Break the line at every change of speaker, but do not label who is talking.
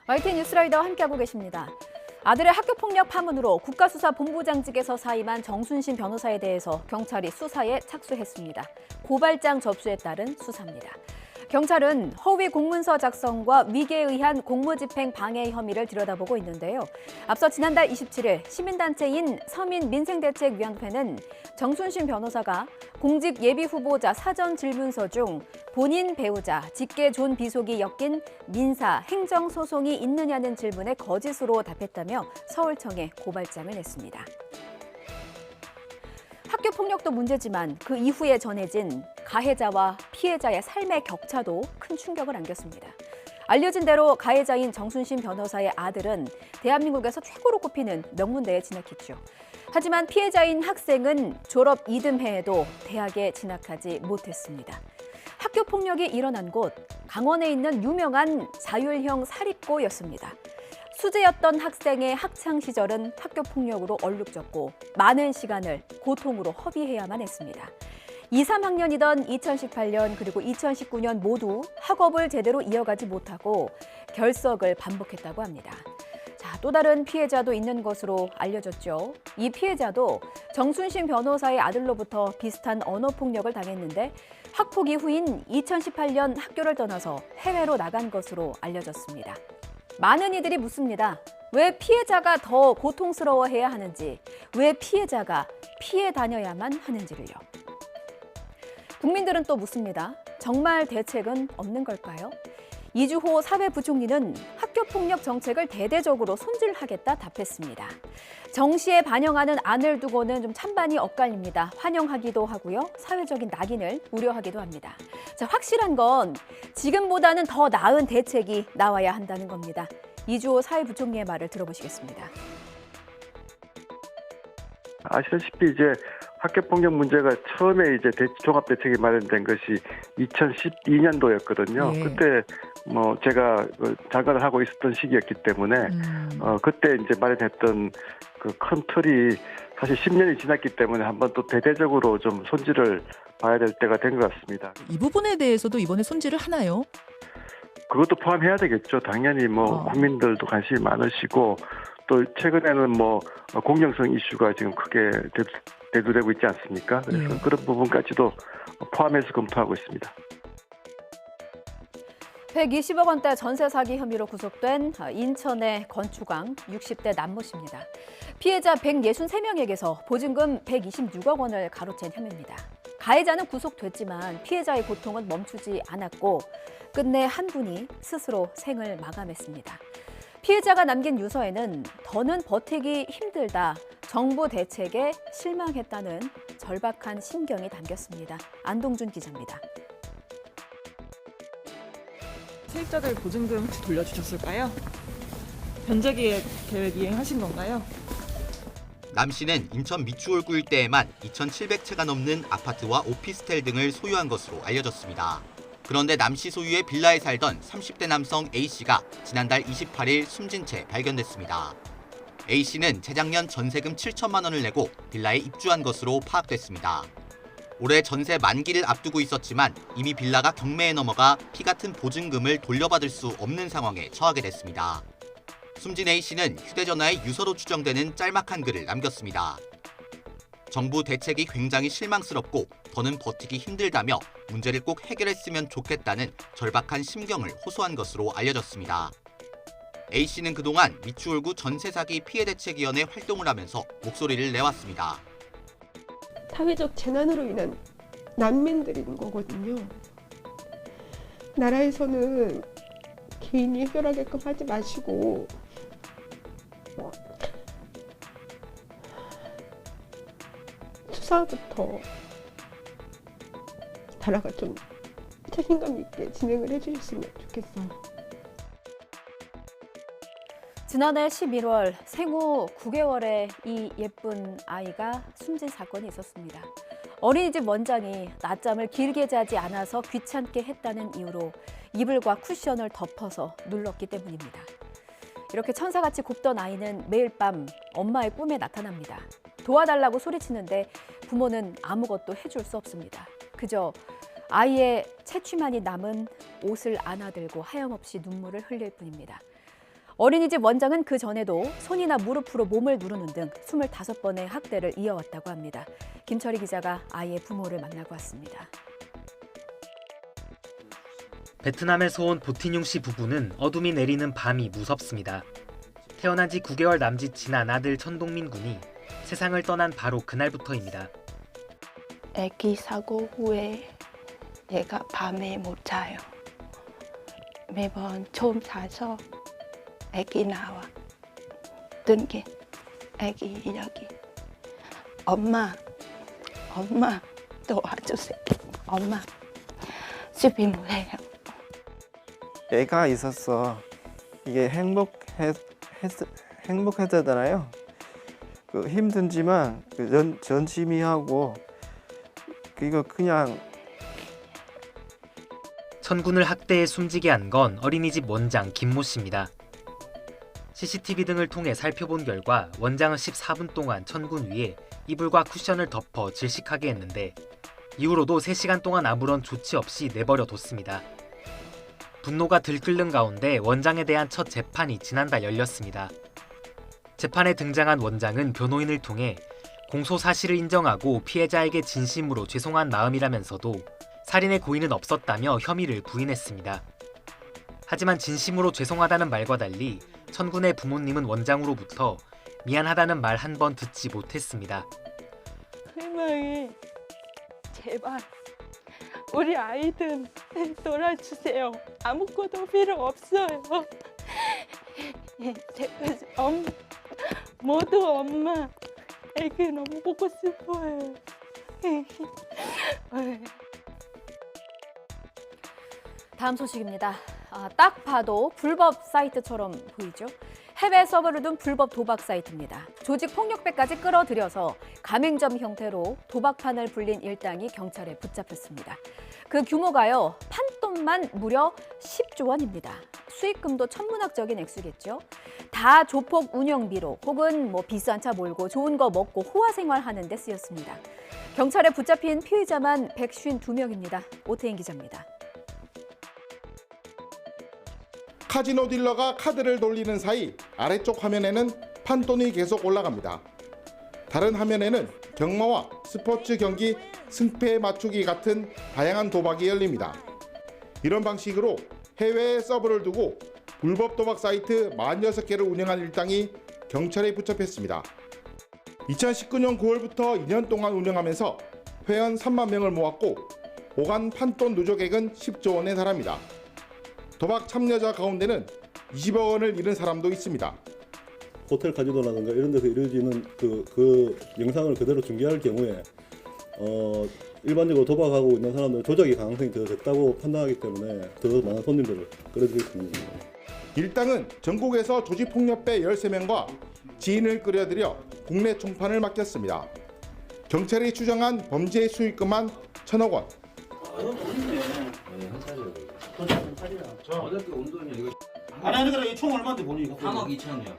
YTN 뉴스라이더와 함께하고 계십니다. 아들의 학교폭력 파문으로 국가수사본부장직에서 사임한 정순신 변호사에 대해서 경찰이 수사에 착수했습니다. 고발장 접수에 따른 수사입니다. 경찰은 허위 공문서 작성과 위계에 의한 공무집행 방해 혐의를 들여다보고 있는데요. 앞서 지난달 27일 시민단체인 서민민생대책위원회는 정순신 변호사가 공직 예비후보자 사전질문서 중 본인 배우자 직계 존 비속이 엮인 민사, 행정소송이 있느냐는 질문에 거짓으로 답했다며 서울청에 고발장을 냈습니다. 학교 폭력도 문제지만 그 이후에 전해진 가해자와 피해자의 삶의 격차도 큰 충격을 안겼습니다. 알려진 대로 가해자인 정순신 변호사의 아들은 대한민국에서 최고로 꼽히는 명문대에 진학했죠. 하지만 피해자인 학생은 졸업 이듬해에도 대학에 진학하지 못했습니다. 학교 폭력이 일어난 곳, 강원에 있는 유명한 자율형 사립고였습니다. 수재였던 학생의 학창 시절은 학교 폭력으로 얼룩졌고 많은 시간을 고통으로 허비해야만 했습니다. 2, 3학년이던 2018년 그리고 2019년 모두 학업을 제대로 이어가지 못하고 결석을 반복했다고 합니다. 자, 또 다른 피해자도 있는 것으로 알려졌죠. 이 피해자도 정순신 변호사의 아들로부터 비슷한 언어 폭력을 당했는데 학폭 이후인 2018년 학교를 떠나서 해외로 나간 것으로 알려졌습니다. 많은 이들이 묻습니다. 왜 피해자가 더 고통스러워해야 하는지, 왜 피해자가 피해 다녀야만 하는지를요. 국민들은 또 묻습니다. 정말 대책은 없는 걸까요? 이주호 사회부총리는 학교폭력 정책을 대대적으로 손질하겠다 답했습니다. 정시에 반영하는 안을 두고는 좀 찬반이 엇갈립니다. 환영하기도 하고요. 사회적인 낙인을 우려하기도 합니다. 자, 확실한 건 지금보다는 더 나은 대책이 나와야 한다는 겁니다. 이주호 사회부총리의 말을 들어보시겠습니다.
아시다시피 이제 학교폭력 문제가 처음에 이제 종합대책이 마련된 것이 2012년도였거든요.
예.
그때 제가 장관을 하고 있었던 시기였기 때문에 그때 이제 마련했던 그 큰 틀이 사실 10년이 지났기 때문에 한번 또 대대적으로 좀 손질을 봐야 될 때가 된 것 같습니다.
이 부분에 대해서도 이번에 손질을 하나요?
그것도 포함해야 되겠죠. 당연히 국민들도 관심이 많으시고 또 최근에는 공정성 이슈가 지금 크게 대두되고 있지 않습니까? 그래서
예.
그런 부분까지도 포함해서 검토하고 있습니다.
120억 원대 전세 사기 혐의로 구속된 인천의 건축왕 60대 남모 씨입니다. 피해자 163명에게서 보증금 126억 원을 가로챈 혐의입니다. 가해자는 구속됐지만 피해자의 고통은 멈추지 않았고 끝내 한 분이 스스로 생을 마감했습니다. 피해자가 남긴 유서에는 더는 버티기 힘들다, 정부 대책에 실망했다는 절박한 심경이 담겼습니다. 안동준 기자입니다.
세입자들 보증금 혹시 돌려주셨을까요? 변제 계획 이행하신 건가요?
남 씨는 인천 미추홀구 일대에만 2,700채가 넘는 아파트와 오피스텔 등을 소유한 것으로 알려졌습니다. 그런데 남 씨 소유의 빌라에 살던 30대 남성 A 씨가 지난달 28일 숨진 채 발견됐습니다. A 씨는 재작년 전세금 7천만 원을 내고 빌라에 입주한 것으로 파악됐습니다. 올해 전세 만기를 앞두고 있었지만 이미 빌라가 경매에 넘어가 피 같은 보증금을 돌려받을 수 없는 상황에 처하게 됐습니다. 숨진 A 씨는 휴대전화에 유서로 추정되는 짤막한 글을 남겼습니다. 정부 대책이 굉장히 실망스럽고 더는 버티기 힘들다며 문제를 꼭 해결했으면 좋겠다는 절박한 심경을 호소한 것으로 알려졌습니다. A 씨는 그동안 미추홀구 전세사기 피해대책위원회 활동을 하면서 목소리를 내왔습니다.
사회적 재난으로 인한 난민들인 거거든요. 나라에서는 개인이 해결하게끔 하지 마시고 수사부터 나라가 좀 책임감 있게 진행을 해주셨으면 좋겠어요.
지난해 11월 생후 9개월의 이 예쁜 아이가 숨진 사건이 있었습니다. 어린이집 원장이 낮잠을 길게 자지 않아서 귀찮게 했다는 이유로 이불과 쿠션을 덮어서 눌렀기 때문입니다. 이렇게 천사같이 굽던 아이는 매일 밤 엄마의 꿈에 나타납니다. 도와달라고 소리치는데 부모는 아무것도 해줄 수 없습니다. 그저 아이의 채취만이 남은 옷을 안아들고 하염없이 눈물을 흘릴 뿐입니다. 어린이집 원장은 그 전에도 손이나 무릎으로 몸을 누르는 등 25번의 학대를 이어왔다고 합니다. 김철희 기자가 아이의 부모를 만나고 왔습니다.
베트남에서 온 보티뇽 씨 부부는 어둠이 내리는 밤이 무섭습니다. 태어난 지 9개월 남짓 지난 아들 천동민 군이 세상을 떠난 바로 그날부터입니다.
아기 사고 후에 내가 밤에 못 자요. 매번 처음 자서 아기 나와. 등에 아기 여기. 엄마 도와주세요. 엄마 집이 뭐예요?
애가 있었어. 이게 행복했잖아요. 그 힘든지만 전심이 하고 이거 그냥
천군을 학대해 숨지게 한 건 어린이집 원장 김모 씨입니다. CCTV 등을 통해 살펴본 결과 원장은 14분 동안 천군 위에 이불과 쿠션을 덮어 질식하게 했는데 이후로도 3시간 동안 아무런 조치 없이 내버려 뒀습니다. 분노가 들끓는 가운데 원장에 대한 첫 재판이 지난달 열렸습니다. 재판에 등장한 원장은 변호인을 통해 공소 사실을 인정하고 피해자에게 진심으로 죄송한 마음이라면서도 살인의 고의는 없었다며 혐의를 부인했습니다. 하지만 진심으로 죄송하다는 말과 달리 천군의 부모님은 원장으로부터 미안하다는 말 한 번 듣지 못했습니다.
할머니 제발 우리 아이들 놀아주세요. 아무것도 필요 없어요. 모두 엄마 애기 너무 보고 싶어요.
다음 소식입니다. 딱 봐도 불법 사이트처럼 보이죠? 해외 서버를 둔 불법 도박 사이트입니다. 조직 폭력배까지 끌어들여서 가맹점 형태로 도박판을 불린 일당이 경찰에 붙잡혔습니다. 그 규모가요, 판돈만 무려 10조 원입니다. 수익금도 천문학적인 액수겠죠. 다 조폭 운영비로 혹은 비싼 차 몰고 좋은 거 먹고 호화 생활하는 데 쓰였습니다. 경찰에 붙잡힌 피의자만 152명입니다. 오태인 기자입니다.
카지노 딜러가 카드를 돌리는 사이 아래쪽 화면에는 판돈이 계속 올라갑니다. 다른 화면에는 경마와 스포츠 경기 승패 맞추기 같은 다양한 도박이 열립니다. 이런 방식으로 해외에 서버를 두고 불법 도박 사이트 46개를 운영한 일당이 경찰에 붙잡혔습니다. 2019년 9월부터 2년 동안 운영하면서 회원 3만 명을 모았고 오간 판돈 누적액은 10조 원에 달합니다. 도박 참여자 가운데는 20억 원을 잃은 사람도 있습니다.
호텔 카지노라든가 이런 데서 이루어지는 그 영상을 그대로 중계할 경우에 일반적으로 도박하고 있는 사람들은 조작의 가능성이 더 적다고 판단하기 때문에 더 많은 손님들을 끌어들일 수 있는 겁니다.
일당은 전국에서 조직폭력배 13명과 지인을 끌어들여 국내 총판을 맡겼습니다. 경찰이 추정한 범죄 수익금만 1,000억 원.
어저께 온돈이 이거. 아니 총 얼마인데 보니? 3억 2천이요.